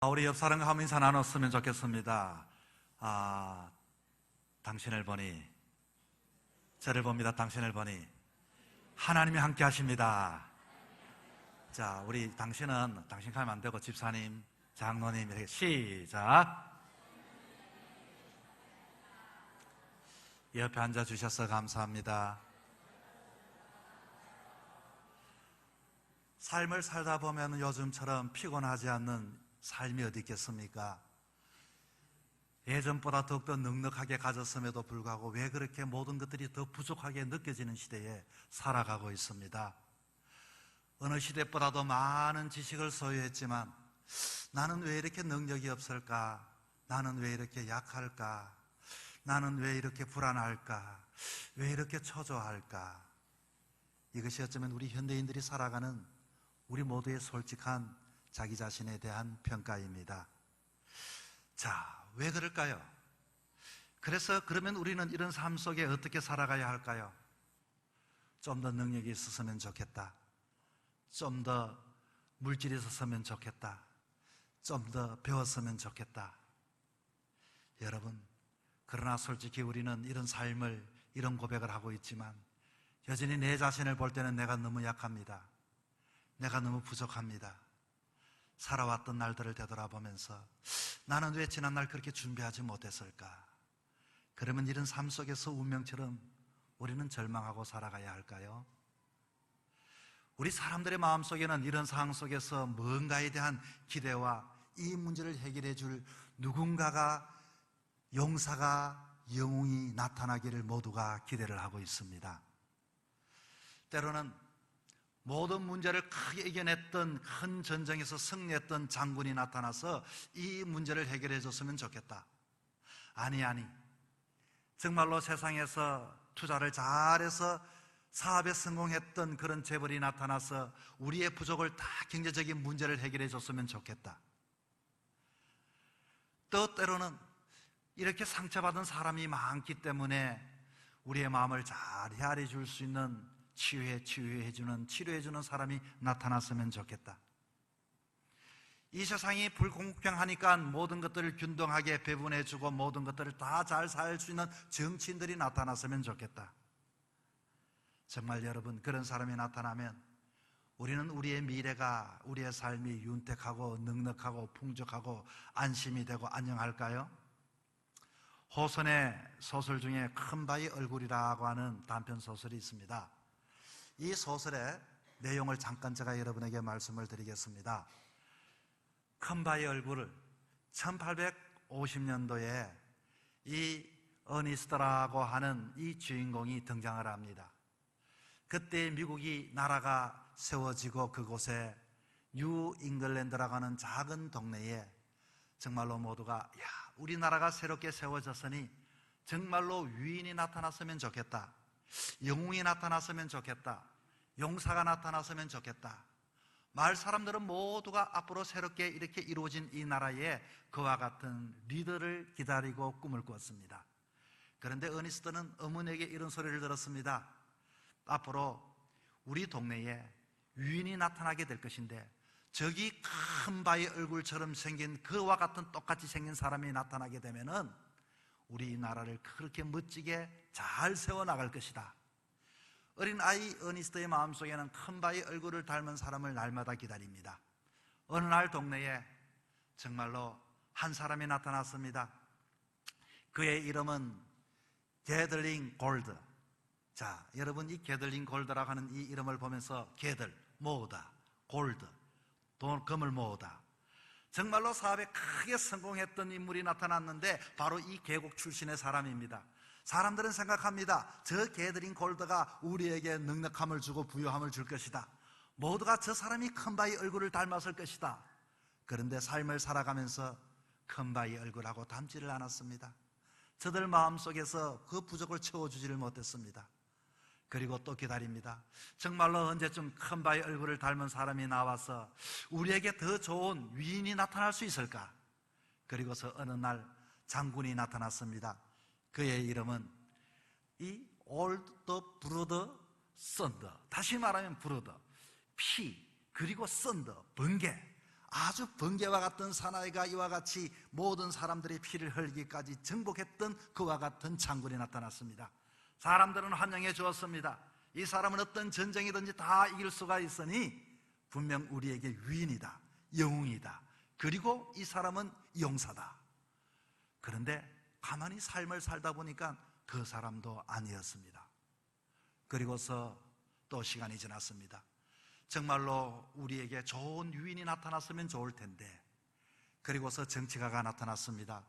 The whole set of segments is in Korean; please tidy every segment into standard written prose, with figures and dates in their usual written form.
우리 옆 사람과 한번 인사 나눴으면 좋겠습니다. 당신을 보니, 저를 봅니다. 당신을 보니 하나님이 함께 하십니다. 자, 우리 당신은 당신 가면 안 되고 집사님, 장로님 이렇게 시작. 옆에 앉아 주셔서 감사합니다. 삶을 살다 보면 요즘처럼 피곤하지 않는 삶이 어디 있겠습니까? 예전보다 더욱더 넉넉하게 가졌음에도 불구하고 왜 그렇게 모든 것들이 더 부족하게 느껴지는 시대에 살아가고 있습니다. 어느 시대보다도 많은 지식을 소유했지만 나는 왜 이렇게 능력이 없을까? 나는 왜 이렇게 약할까? 나는 왜 이렇게 불안할까? 왜 이렇게 초조할까? 이것이 어쩌면 우리 현대인들이 살아가는 우리 모두의 솔직한 자기 자신에 대한 평가입니다. 자, 왜 그럴까요? 그래서 그러면 우리는 이런 삶 속에 어떻게 살아가야 할까요? 좀 더 능력이 있었으면 좋겠다. 좀 더 물질이 있었으면 좋겠다. 좀 더 배웠으면 좋겠다. 여러분, 그러나 솔직히 우리는 이런 삶을, 이런 고백을 하고 있지만 여전히 내 자신을 볼 때는 내가 너무 약합니다. 내가 너무 부족합니다. 살아왔던 날들을 되돌아보면서 나는 왜 지난날 그렇게 준비하지 못했을까? 그러면 이런 삶 속에서 운명처럼 우리는 절망하고 살아가야 할까요? 우리 사람들의 마음속에는 이런 상황 속에서 뭔가에 대한 기대와 이 문제를 해결해 줄 누군가가, 용사가, 영웅이 나타나기를 모두가 기대를 하고 있습니다. 때로는 모든 문제를 크게 이겨냈던 큰 전쟁에서 승리했던 장군이 나타나서 이 문제를 해결해 줬으면 좋겠다. 아니, 정말로 세상에서 투자를 잘해서 사업에 성공했던 그런 재벌이 나타나서 우리의 부족을 다, 경제적인 문제를 해결해 줬으면 좋겠다. 또 때로는 이렇게 상처받은 사람이 많기 때문에 우리의 마음을 잘 헤아려 줄 수 있는 치료해주는 사람이 나타났으면 좋겠다. 이 세상이 불공평하니까 모든 것들을 균등하게 배분해주고 모든 것들을 다 잘 살 수 있는 정치인들이 나타났으면 좋겠다. 정말 여러분, 그런 사람이 나타나면 우리는 우리의 미래가, 우리의 삶이 윤택하고 넉넉하고 풍족하고 안심이 되고 안녕할까요? 호선의 소설 중에 큰 바위 얼굴이라고 하는 단편 소설이 있습니다. 이 소설의 내용을 잠깐 제가 여러분에게 말씀을 드리겠습니다. 큰 바위 얼굴을 1850년도에 이 어니스트라고 하는 이 주인공이 등장을 합니다. 그때 미국이 나라가 세워지고 그곳에 뉴 잉글랜드라고 하는 작은 동네에 정말로 모두가 우리나라가 새롭게 세워졌으니 정말로 위인이 나타났으면 좋겠다. 영웅이 나타났으면 좋겠다. 용사가 나타났으면 좋겠다. 마을 사람들은 모두가 앞으로 새롭게 이렇게 이루어진 이 나라에 그와 같은 리더를 기다리고 꿈을 꾸었습니다. 그런데 어니스트는 어머니에게 이런 소리를 들었습니다. 앞으로 우리 동네에 위인이 나타나게 될 것인데 저기 큰 바위 얼굴처럼 생긴 그와 같은 똑같이 생긴 사람이 나타나게 되면은 우리나라를 그렇게 멋지게 잘 세워나갈 것이다. 어린아이 어니스트의 마음속에는 큰 바위 얼굴을 닮은 사람을 날마다 기다립니다. 어느 날 동네에 정말로 한 사람이 나타났습니다. 그의 이름은 게들링 골드. 자, 여러분, 이 게들링 골드라고 하는 이 이름을 보면서 게들, 모으다, 골드, 금을 모으다. 정말로 사업에 크게 성공했던 인물이 나타났는데 바로 이 계곡 출신의 사람입니다. 사람들은 생각합니다. 저 게들링 골드가 우리에게 넉넉함을 주고 부유함을 줄 것이다. 모두가 저 사람이 큰 바위 얼굴을 닮았을 것이다. 그런데 삶을 살아가면서 큰 바위 얼굴하고 닮지를 않았습니다. 저들 마음속에서 그 부족을 채워주지를 못했습니다. 그리고 또 기다립니다. 정말로 언제쯤 큰 바위 얼굴을 닮은 사람이 나와서 우리에게 더 좋은 위인이 나타날 수 있을까? 그리고서 어느 날 장군이 나타났습니다. 그의 이름은 이 올드 브루더 썬더. 다시 말하면 브루더, 피, 그리고 썬더, 번개. 아주 번개와 같은 사나이가 이와 같이 모든 사람들의 피를 흘리기까지 정복했던 그와 같은 장군이 나타났습니다. 사람들은 환영해 주었습니다. 이 사람은 어떤 전쟁이든지 다 이길 수가 있으니 분명 우리에게 위인이다, 영웅이다, 그리고 이 사람은 용사다. 그런데 가만히 삶을 살다 보니까 그 사람도 아니었습니다. 그리고서 또 시간이 지났습니다. 정말로 우리에게 좋은 유인이 나타났으면 좋을 텐데, 그리고서 정치가가 나타났습니다.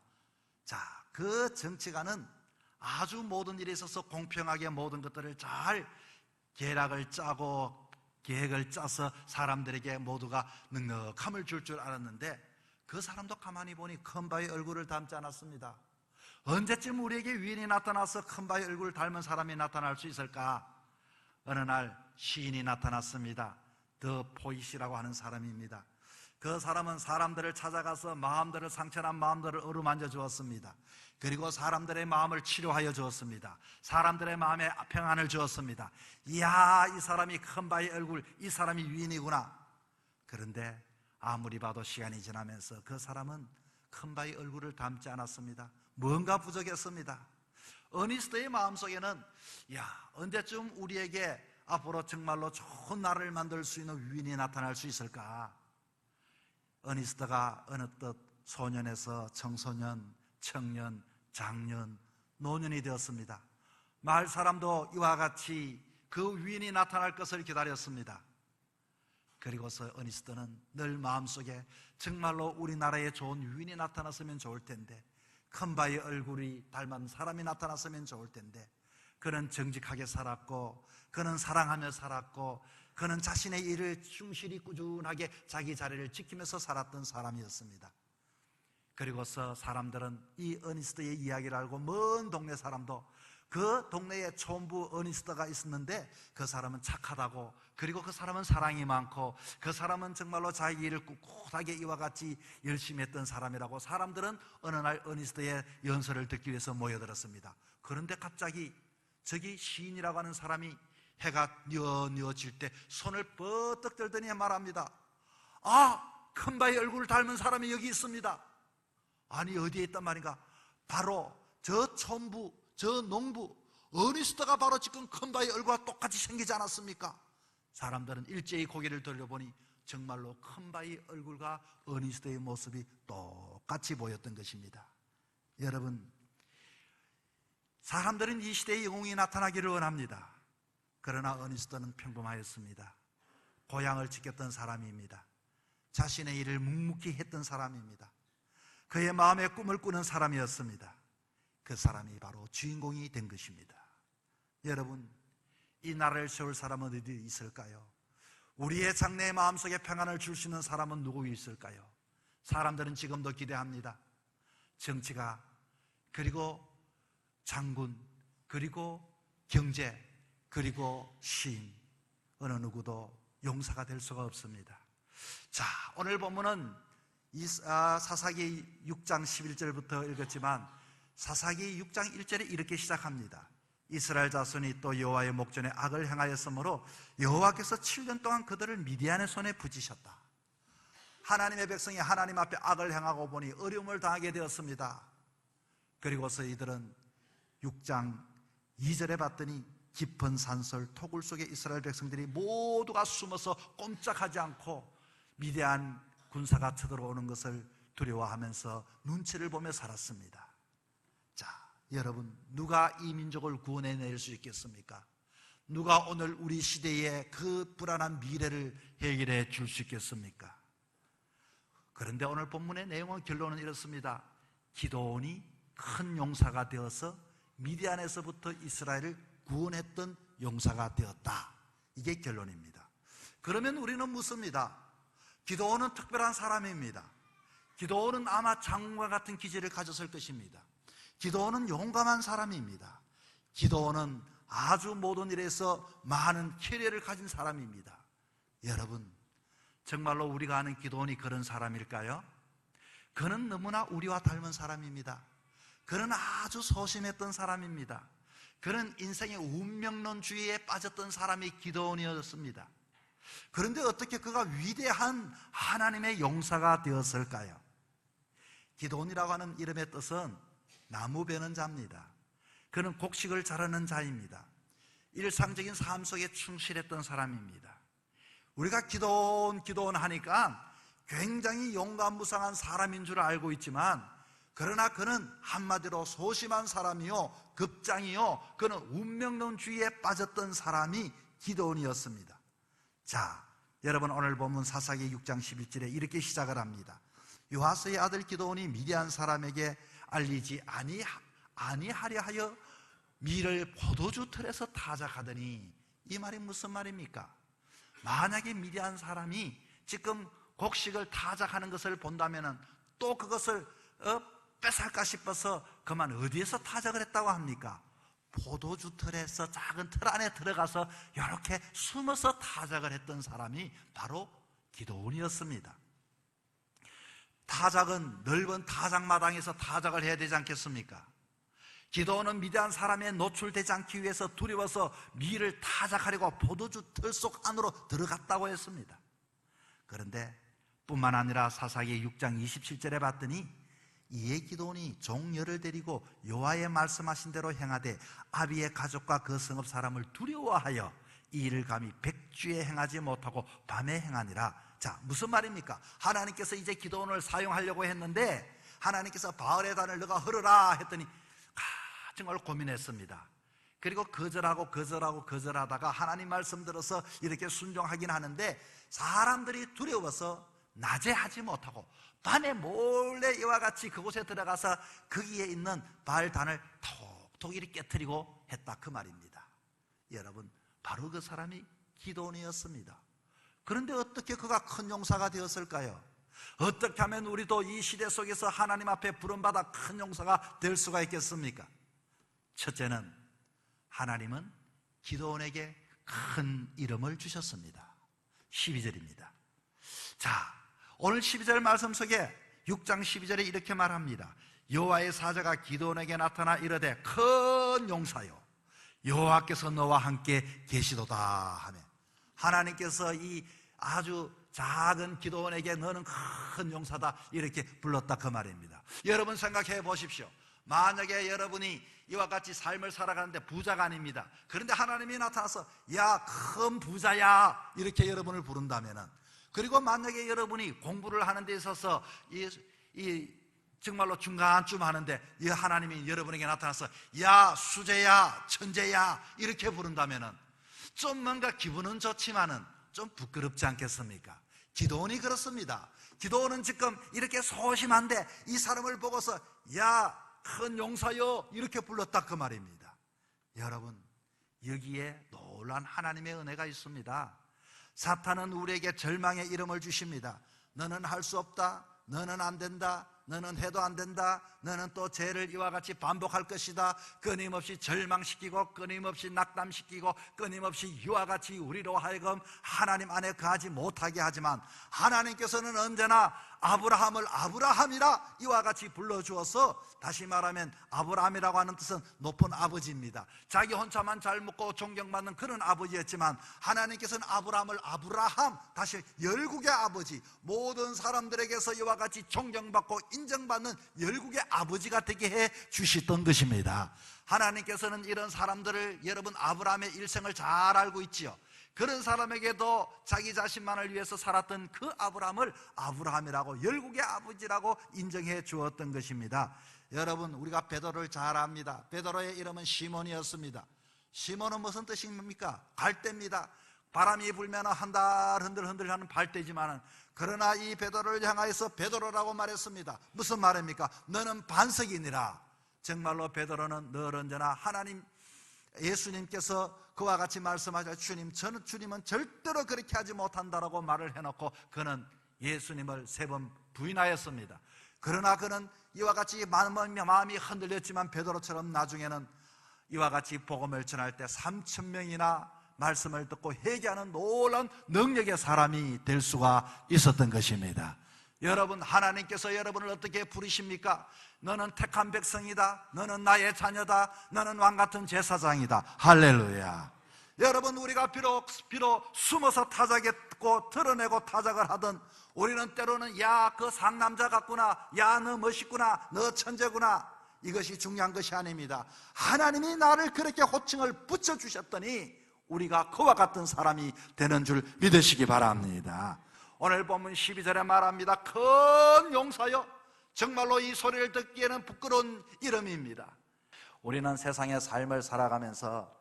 자, 그 정치가는 아주 모든 일에 있어서 공평하게 모든 것들을 잘 계략을 짜고 계획을 짜서 사람들에게 모두가 넉넉함을 줄 알았는데, 그 사람도 가만히 보니 큰 바의 얼굴을 닮지 않았습니다. 언제쯤 우리에게 위인이 나타나서 큰 바의 얼굴을 닮은 사람이 나타날 수 있을까? 어느 날 시인이 나타났습니다. 더 포이시라고 하는 사람입니다. 그 사람은 사람들을 찾아가서 마음들을 상처난 마음들을 어루만져 주었습니다. 그리고 사람들의 마음을 치료하여 주었습니다. 사람들의 마음에 평안을 주었습니다. 이야, 이 사람이 큰 바의 얼굴, 이 사람이 위인이구나. 그런데 아무리 봐도 시간이 지나면서 그 사람은 큰 바의 얼굴을 닮지 않았습니다. 뭔가 부족했습니다. 어니스트의 마음속에는, 야, 언제쯤 우리에게 앞으로 정말로 좋은 나라를 만들 수 있는 위인이 나타날 수 있을까? 어니스트가 어느덧 소년에서 청소년, 청년, 장년, 노년이 되었습니다. 마을 사람도 이와 같이 그 위인이 나타날 것을 기다렸습니다. 그리고서 어니스트는 늘 마음속에 정말로 우리나라에 좋은 위인이 나타났으면 좋을 텐데, 큰 바의 얼굴이 닮은 사람이 나타났으면 좋을 텐데, 그는 정직하게 살았고, 그는 사랑하며 살았고, 그는 자신의 일을 충실히 꾸준하게 자기 자리를 지키면서 살았던 사람이었습니다. 그리고서 사람들은 이 어니스트의 이야기를 알고, 먼 동네 사람도 그 동네에 촌부 어니스트가 있었는데 그 사람은 착하다고, 그리고 그 사람은 사랑이 많고, 그 사람은 정말로 자기 일을 꿋꿋하게 이와 같이 열심히 했던 사람이라고 사람들은 어느 날 어니스트의 연설을 듣기 위해서 모여들었습니다. 그런데 갑자기 저기 시인이라고 하는 사람이 해가 뉘어질 때 손을 뻗떡 들더니 말합니다. 아, 큰 바의 얼굴을 닮은 사람이 여기 있습니다. 아니, 어디에 있단 말인가? 바로 저 촌부, 저 농부 어니스트가 바로 지금 큰 바의 얼굴과 똑같이 생기지 않았습니까? 사람들은 일제히 고개를 돌려보니 정말로 큰 바의 얼굴과 어니스트의 모습이 똑같이 보였던 것입니다. 여러분, 사람들은 이 시대의 영웅이 나타나기를 원합니다. 그러나 어니스트는 평범하였습니다. 고향을 지켰던 사람입니다. 자신의 일을 묵묵히 했던 사람입니다. 그의 마음에 꿈을 꾸는 사람이었습니다. 그 사람이 바로 주인공이 된 것입니다. 여러분, 이 나라를 세울 사람은 어디 있을까요? 우리의 장래의 마음속에 평안을 줄 수 있는 사람은 누구 있을까요? 사람들은 지금도 기대합니다. 정치가, 그리고 장군, 그리고 경제, 그리고 시인, 어느 누구도 용사가 될 수가 없습니다. 자, 오늘 본문은 사사기 6장 11절부터 읽었지만 사사기 6장 1절에 이렇게 시작합니다. 이스라엘 자손이 또 여호와의 목전에 악을 행하였으므로 여호와께서 7년 동안 그들을 미디안의 손에 붙이셨다. 하나님의 백성이 하나님 앞에 악을 행하고 보니 어려움을 당하게 되었습니다. 그리고서 이들은 6장 2절에 봤더니 깊은 산설 토굴 속에 이스라엘 백성들이 모두가 숨어서 꼼짝하지 않고 미디안 군사가 쳐들어오는 것을 두려워하면서 눈치를 보며 살았습니다. 자, 여러분, 누가 이 민족을 구원해낼 수 있겠습니까? 누가 오늘 우리 시대의 그 불안한 미래를 해결해 줄 수 있겠습니까? 그런데 오늘 본문의 내용은 결론은 이렇습니다. 기드온이 큰 용사가 되어서 미디안에서부터 이스라엘을 구원했던 용사가 되었다. 이게 결론입니다. 그러면 우리는 묻습니다. 기드온은 특별한 사람입니다. 기드온은 아마 장군과 같은 기질을 가졌을 것입니다. 기드온은 용감한 사람입니다. 기드온은 아주 모든 일에서 많은 캐리어를 가진 사람입니다. 여러분, 정말로 우리가 아는 기드온이 그런 사람일까요? 그는 너무나 우리와 닮은 사람입니다. 그는 아주 소심했던 사람입니다. 그는 인생의 운명론주의에 빠졌던 사람이 기드온이었습니다. 그런데 어떻게 그가 위대한 하나님의 용사가 되었을까요? 기드온이라고 하는 이름의 뜻은 나무 베는 자입니다. 그는 곡식을 자르는 자입니다. 일상적인 삶 속에 충실했던 사람입니다. 우리가 기드온 하니까 굉장히 용감무상한 사람인 줄 알고 있지만, 그러나 그는 한마디로 소심한 사람이요, 급장이요, 그는 운명론주의에 빠졌던 사람이 기드온이었습니다. 자, 여러분, 오늘 본문 사사기 6장 11절에 이렇게 시작을 합니다. 요아스의 아들 기드온이 미디안 사람에게 알리지 아니하려 하여 밀을 포도주 틀에서 타작하더니, 이 말이 무슨 말입니까? 만약에 미디안 사람이 지금 곡식을 타작하는 것을 본다면 또 그것을 뺏을까 싶어서 그만 어디에서 타작을 했다고 합니까? 포도주 틀에서, 작은 틀 안에 들어가서 이렇게 숨어서 타작을 했던 사람이 바로 기드온이었습니다. 타작은 넓은 타작마당에서 타작을 해야 되지 않겠습니까? 기드온은 미디안 사람에 노출되지 않기 위해서 두려워서 밀을 타작하려고 포도주 틀 속 안으로 들어갔다고 했습니다. 그런데 뿐만 아니라 사사기 6장 27절에 봤더니, 이에 기드온이 종려를 데리고 여호와의 말씀하신 대로 행하되 아비의 가족과 그 성읍 사람을 두려워하여 이 일을 감히 백주에 행하지 못하고 밤에 행하니라. 자, 무슨 말입니까? 하나님께서 이제 기드온을 사용하려고 했는데 하나님께서 바알의 단을 너가 흐르라 했더니 정말 고민했습니다. 그리고 거절하다가 하나님 말씀 들어서 이렇게 순종하긴 하는데, 사람들이 두려워서 낮에 하지 못하고 밤에 몰래 이와 같이 그곳에 들어가서 거기에 있는 바알단을 톡톡 이렇게 깨트리고 했다, 그 말입니다. 여러분, 바로 그 사람이 기드온이었습니다. 그런데 어떻게 그가 큰 용사가 되었을까요? 어떻게 하면 우리도 이 시대 속에서 하나님 앞에 부름받아 큰 용사가 될 수가 있겠습니까? 첫째는, 하나님은 기드온에게 큰 이름을 주셨습니다. 12절입니다. 자, 오늘 12절 말씀 속에 6장 12절에 이렇게 말합니다. 여호와의 사자가 기드온에게 나타나 이르되 큰 용사요, 여호와께서 너와 함께 계시도다 하며, 하나님께서 이 아주 작은 기드온에게 너는 큰 용사다 이렇게 불렀다, 그 말입니다. 여러분 생각해 보십시오. 만약에 여러분이 이와 같이 삶을 살아가는데 부자가 아닙니다. 그런데 하나님이 나타나서 야, 큰 부자야 이렇게 여러분을 부른다면은, 그리고 만약에 여러분이 공부를 하는 데 있어서 정말로 중간쯤 하는데 이 하나님이 여러분에게 나타나서 야, 수재야, 천재야 이렇게 부른다면은 좀 뭔가 기분은 좋지만은 좀 부끄럽지 않겠습니까? 기드온이 그렇습니다. 기드온은 지금 이렇게 소심한데 이 사람을 보고서 야, 큰 용사요 이렇게 불렀다, 그 말입니다. 여러분, 여기에 놀란 하나님의 은혜가 있습니다. 사탄은 우리에게 절망의 이름을 주십니다. 너는 할 수 없다, 너는 안 된다, 너는 해도 안 된다, 너는 또 죄를 이와 같이 반복할 것이다. 끊임없이 절망시키고 끊임없이 낙담시키고 끊임없이 이와 같이 우리로 하여금 하나님 안에 거하지 못하게 하지만, 하나님께서는 언제나 아브라함을 아브라함이라 이와 같이 불러주어서, 다시 말하면 아브라함이라고 하는 뜻은 높은 아버지입니다. 자기 혼자만 잘 먹고 존경받는 그런 아버지였지만, 하나님께서는 아브라함을 아브라함, 다시 열국의 아버지, 모든 사람들에게서 이와 같이 존경받고 인정받는 열국의 아버지가 되게 해 주시던 것입니다. 하나님께서는 이런 사람들을, 여러분 아브라함의 일생을 잘 알고 있지요. 그런 사람에게도 자기 자신만을 위해서 살았던 그 아브라함을 아브라함이라고, 열국의 아버지라고 인정해 주었던 것입니다. 여러분, 우리가 베드로를 잘 압니다. 베드로의 이름은 시몬이었습니다. 시몬은 무슨 뜻입니까? 갈대입니다. 바람이 불면 한 달 흔들흔들 하는 발대지만은, 그러나 이 베드로를 향하여서 베드로라고 말했습니다. 무슨 말입니까? 너는 반석이니라. 정말로 베드로는 늘 언제나 하나님, 예수님께서 그와 같이 말씀하자, 주님은 절대로 그렇게 하지 못한다라고 말을 해놓고 그는 예수님을 3번 부인하였습니다. 그러나 그는 이와 같이 마음이 흔들렸지만 베드로처럼 나중에는 이와 같이 복음을 전할 때 3,000명이나 말씀을 듣고 회개하는 놀라운 능력의 사람이 될 수가 있었던 것입니다. 여러분, 하나님께서 여러분을 어떻게 부르십니까? 너는 택한 백성이다, 너는 나의 자녀다, 너는 왕같은 제사장이다. 할렐루야. 여러분, 우리가 비록 숨어서 타작했고 드러내고 타작을 하던, 우리는 때로는 야, 그 상남자 같구나, 야, 너 멋있구나, 너 천재구나, 이것이 중요한 것이 아닙니다. 하나님이 나를 그렇게 호칭을 붙여주셨더니 우리가 그와 같은 사람이 되는 줄 믿으시기 바랍니다. 오늘 본문 12절에 말합니다. 큰 용사여. 정말로 이 소리를 듣기에는 부끄러운 이름입니다. 우리는 세상의 삶을 살아가면서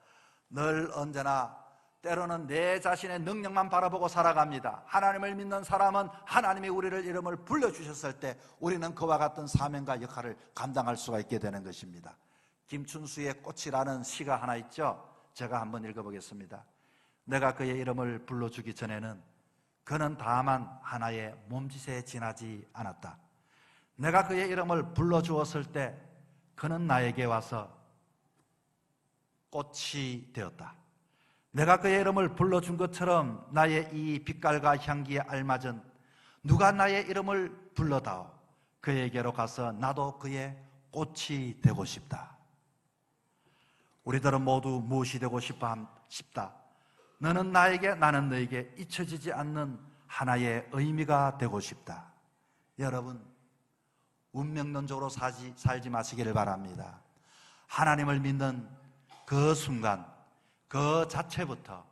늘 언제나 때로는 내 자신의 능력만 바라보고 살아갑니다. 하나님을 믿는 사람은 하나님이 우리를 이름을 불러주셨을 때 우리는 그와 같은 사명과 역할을 감당할 수가 있게 되는 것입니다. 김춘수의 꽃이라는 시가 하나 있죠. 제가 한번 읽어보겠습니다. 내가 그의 이름을 불러주기 전에는 그는 다만 하나의 몸짓에 지나지 않았다. 내가 그의 이름을 불러주었을 때 그는 나에게 와서 꽃이 되었다. 내가 그의 이름을 불러준 것처럼 나의 이 빛깔과 향기에 알맞은 누가 나의 이름을 불러다오. 그에게로 가서 나도 그의 꽃이 되고 싶다. 우리들은 모두 무엇이 되고 싶다. 너는 나에게, 나는 너에게 잊혀지지 않는 하나의 의미가 되고 싶다. 여러분, 운명론적으로 살지 마시기를 바랍니다. 하나님을 믿는 그 순간, 그 자체부터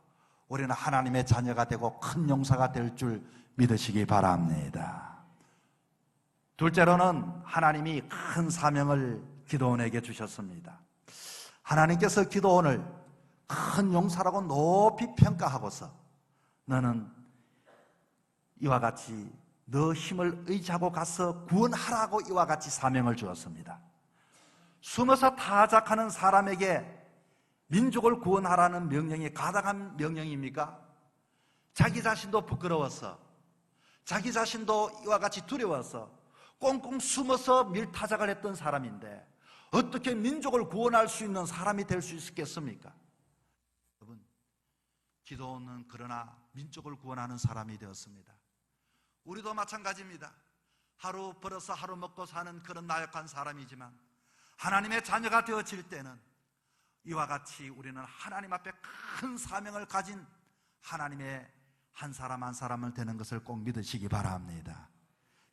우리는 하나님의 자녀가 되고 큰 용사가 될 줄 믿으시기 바랍니다. 둘째로는 하나님이 큰 사명을 기도원에게 주셨습니다. 하나님께서 기도원을 큰 용사라고 높이 평가하고서 너는 이와 같이 너 힘을 의지하고 가서 구원하라고 이와 같이 사명을 주었습니다. 숨어서 타작하는 사람에게 민족을 구원하라는 명령이 가당한 명령입니까? 자기 자신도 부끄러워서, 자기 자신도 이와 같이 두려워서 꽁꽁 숨어서 밀타작을 했던 사람인데 어떻게 민족을 구원할 수 있는 사람이 될 수 있겠습니까? 여러분, 기도원은 그러나 민족을 구원하는 사람이 되었습니다. 우리도 마찬가지입니다. 하루 벌어서 하루 먹고 사는 그런 나약한 사람이지만 하나님의 자녀가 되어질 때는 이와 같이 우리는 하나님 앞에 큰 사명을 가진 하나님의 한 사람 한 사람을 되는 것을 꼭 믿으시기 바랍니다.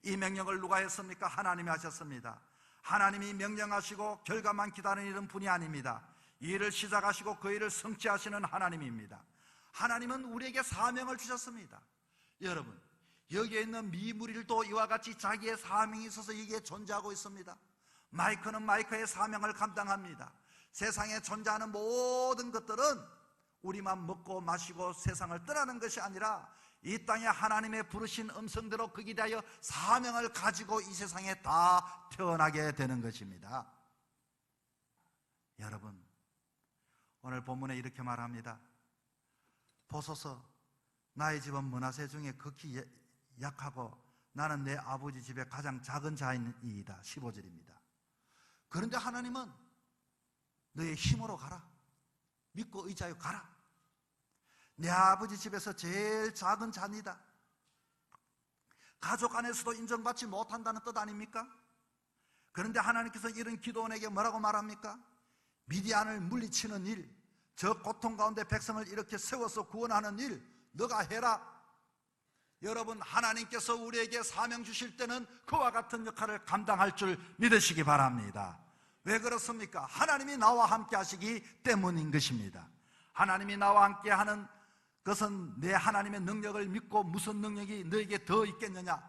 이 명령을 누가 했습니까? 하나님이 하셨습니다. 하나님이 명령하시고 결과만 기다리는 이런 분이 아닙니다. 이 일을 시작하시고 그 일을 성취하시는 하나님입니다. 하나님은 우리에게 사명을 주셨습니다. 여러분, 여기에 있는 미무리들도 이와 같이 자기의 사명이 있어서 여기에 존재하고 있습니다. 마이크는 마이크의 사명을 감당합니다. 세상에 존재하는 모든 것들은 우리만 먹고 마시고 세상을 떠나는 것이 아니라 이 땅에 하나님의 부르신 음성대로 거기에 대하여 사명을 가지고 이 세상에 다 태어나게 되는 것입니다. 여러분, 오늘 본문에 이렇게 말합니다. 보소서, 나의 집은 문하세 중에 극히 약하고 나는 내 아버지 집에 가장 작은 자이다. 15절입니다. 그런데 하나님은 너의 힘으로 가라, 믿고 의지하여 가라. 내 아버지 집에서 제일 작은 자니다. 가족 안에서도 인정받지 못한다는 뜻 아닙니까? 그런데 하나님께서 이런 기도원에게 뭐라고 말합니까? 미디안을 물리치는 일, 저 고통 가운데 백성을 이렇게 세워서 구원하는 일 너가 해라. 여러분, 하나님께서 우리에게 사명 주실 때는 그와 같은 역할을 감당할 줄 믿으시기 바랍니다. 왜 그렇습니까? 하나님이 나와 함께 하시기 때문인 것입니다. 하나님이 나와 함께 하는 그것은 내 하나님의 능력을 믿고 무슨 능력이 너에게 더 있겠느냐?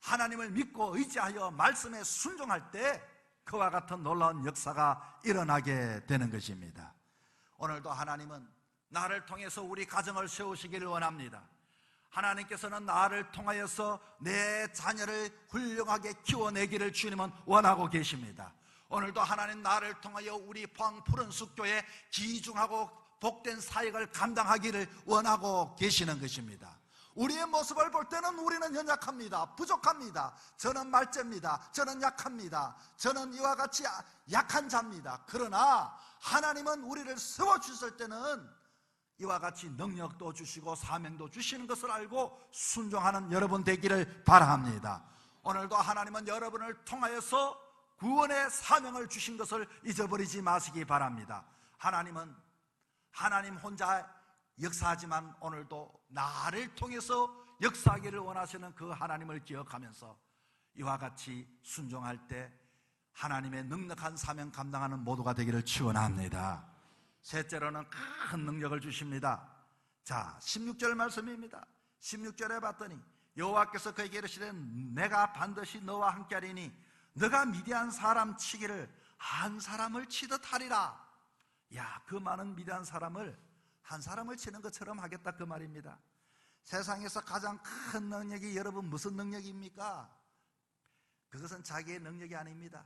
하나님을 믿고 의지하여 말씀에 순종할 때 그와 같은 놀라운 역사가 일어나게 되는 것입니다. 오늘도 하나님은 나를 통해서 우리 가정을 세우시기를 원합니다. 하나님께서는 나를 통하여서 내 자녀를 훌륭하게 키워내기를 주님은 원하고 계십니다. 오늘도 하나님 나를 통하여 우리 포항 푸른숲교회 귀중하고 복된 사역을 감당하기를 원하고 계시는 것입니다. 우리의 모습을 볼 때는 우리는 연약합니다. 부족합니다. 저는 말째입니다. 저는 약합니다. 저는 이와 같이 약한 자입니다. 그러나 하나님은 우리를 세워주실 때는 이와 같이 능력도 주시고 사명도 주시는 것을 알고 순종하는 여러분 되기를 바랍니다. 오늘도 하나님은 여러분을 통하여서 구원의 사명을 주신 것을 잊어버리지 마시기 바랍니다. 하나님은 하나님 혼자 역사하지만 오늘도 나를 통해서 역사하기를 원하시는 그 하나님을 기억하면서 이와 같이 순종할 때 하나님의 넉넉한 사명 감당하는 모두가 되기를 축원합니다. 셋째로는 큰 능력을 주십니다. 자, 16절 말씀입니다. 16절에 봤더니 여호와께서 그에게 이르시되 내가 반드시 너와 함께하리니 너가 미디안 사람 치기를 한 사람을 치듯 하리라. 야, 그 많은 미디안 사람을 한 사람을 치는 것처럼 하겠다, 그 말입니다. 세상에서 가장 큰 능력이 여러분 무슨 능력입니까? 그것은 자기의 능력이 아닙니다.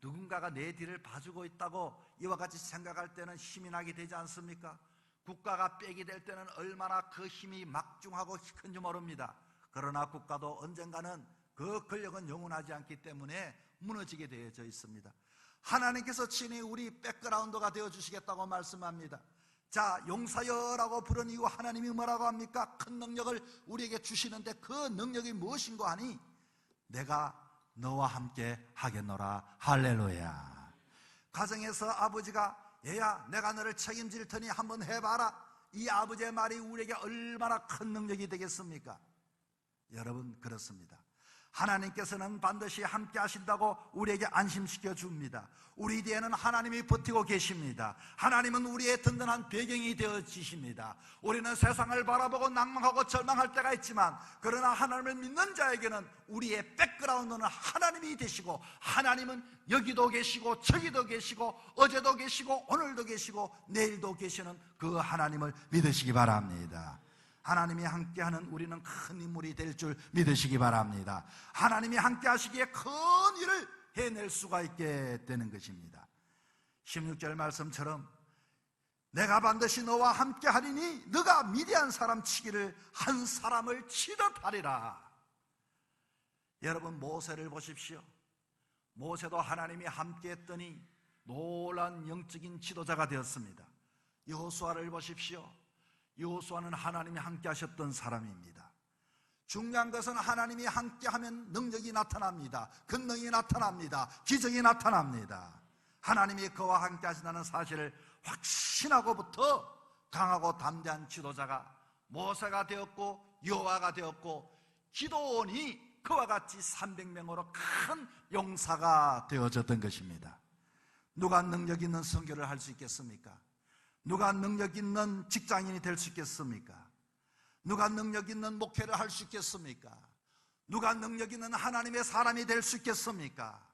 누군가가 내 뒤를 봐주고 있다고 이와 같이 생각할 때는 힘이 나게 되지 않습니까? 국가가 빽이 될 때는 얼마나 그 힘이 막중하고 큰지 모릅니다. 그러나 국가도 언젠가는 그 권력은 영원하지 않기 때문에 무너지게 되어져 있습니다. 하나님께서 친히 우리 백그라운드가 되어주시겠다고 말씀합니다. 자, 용사여라고 부른 이유 하나님이 뭐라고 합니까? 큰 능력을 우리에게 주시는데 그 능력이 무엇인가 하니 내가 너와 함께 하겠노라. 할렐루야. 가정에서 아버지가 얘야 내가 너를 책임질 테니 한번 해봐라, 이 아버지의 말이 우리에게 얼마나 큰 능력이 되겠습니까? 여러분, 그렇습니다. 하나님께서는 반드시 함께 하신다고 우리에게 안심시켜 줍니다. 우리 뒤에는 하나님이 버티고 계십니다. 하나님은 우리의 든든한 배경이 되어지십니다. 우리는 세상을 바라보고 낭망하고 절망할 때가 있지만 그러나 하나님을 믿는 자에게는 우리의 백그라운드는 하나님이 되시고, 하나님은 여기도 계시고 저기도 계시고 어제도 계시고 오늘도 계시고 내일도 계시는 그 하나님을 믿으시기 바랍니다. 하나님이 함께하는 우리는 큰 인물이 될 줄 믿으시기 바랍니다. 하나님이 함께 하시기에 큰 일을 해낼 수가 있게 되는 것입니다. 16절 말씀처럼 내가 반드시 너와 함께 하리니 너가 미디안 사람 치기를 한 사람을 치듯 하리라. 여러분, 모세를 보십시오. 모세도 하나님이 함께 했더니 놀라운 영적인 지도자가 되었습니다. 여호수아를 보십시오. 여호수아는 하나님이 함께 하셨던 사람입니다. 중요한 것은 하나님이 함께하면 능력이 나타납니다. 권능이 나타납니다. 기적이 나타납니다. 하나님이 그와 함께 하신다는 사실을 확신하고부터 강하고 담대한 지도자가 모세가 되었고 여호와가 되었고 기도원이 그와 같이 300명으로 큰 용사가 되어졌던 것입니다. 누가 능력 있는 선교를 할 수 있겠습니까? 누가 능력 있는 직장인이 될 수 있겠습니까? 누가 능력 있는 목회를 할 수 있겠습니까? 누가 능력 있는 하나님의 사람이 될 수 있겠습니까?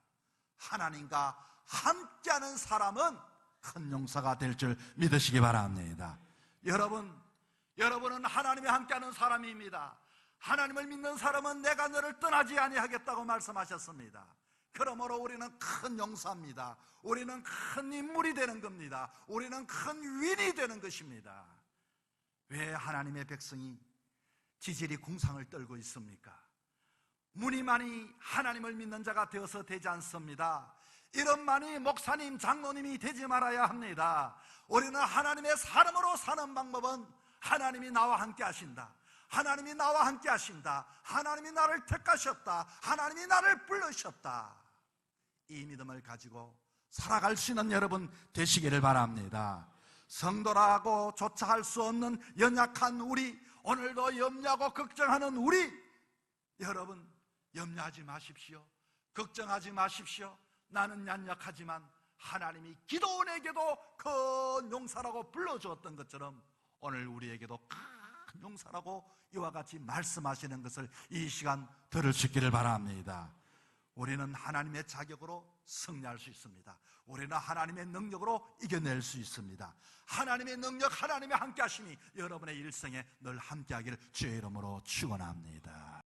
하나님과 함께하는 사람은 큰 용사가 될 줄 믿으시기 바랍니다. 여러분은 하나님과 함께하는 사람입니다. 하나님을 믿는 사람은 내가 너를 떠나지 아니하겠다고 말씀하셨습니다. 그러므로 우리는 큰 용사입니다. 우리는 큰 인물이 되는 겁니다. 우리는 큰 위인이 되는 것입니다. 왜 하나님의 백성이 지질이 궁상을 떨고 있습니까? 무늬만이 하나님을 믿는 자가 되어서 되지 않습니다. 이런만이 목사님, 장로님이 되지 말아야 합니다. 우리는 하나님의 사람으로 사는 방법은 하나님이 나와 함께 하신다, 하나님이 나와 함께 하신다, 하나님이 나를 택하셨다, 하나님이 나를 부르셨다, 이 믿음을 가지고 살아갈 수 있는 여러분 되시기를 바랍니다. 성도라고 조차 할 수 없는 연약한 우리, 오늘도 염려하고 걱정하는 우리, 여러분 염려하지 마십시오. 걱정하지 마십시오. 나는 연약하지만 하나님이 기도원에게도 큰 용사라고 불러주었던 것처럼 오늘 우리에게도 큰 용사라고 이와 같이 말씀하시는 것을 이 시간 들을 수 있기를 바랍니다. 우리는 하나님의 자격으로 승리할 수 있습니다. 우리는 하나님의 능력으로 이겨낼 수 있습니다. 하나님의 능력, 하나님의 함께 하심이 여러분의 일생에 늘 함께 하기를 주의 이름으로 축원합니다.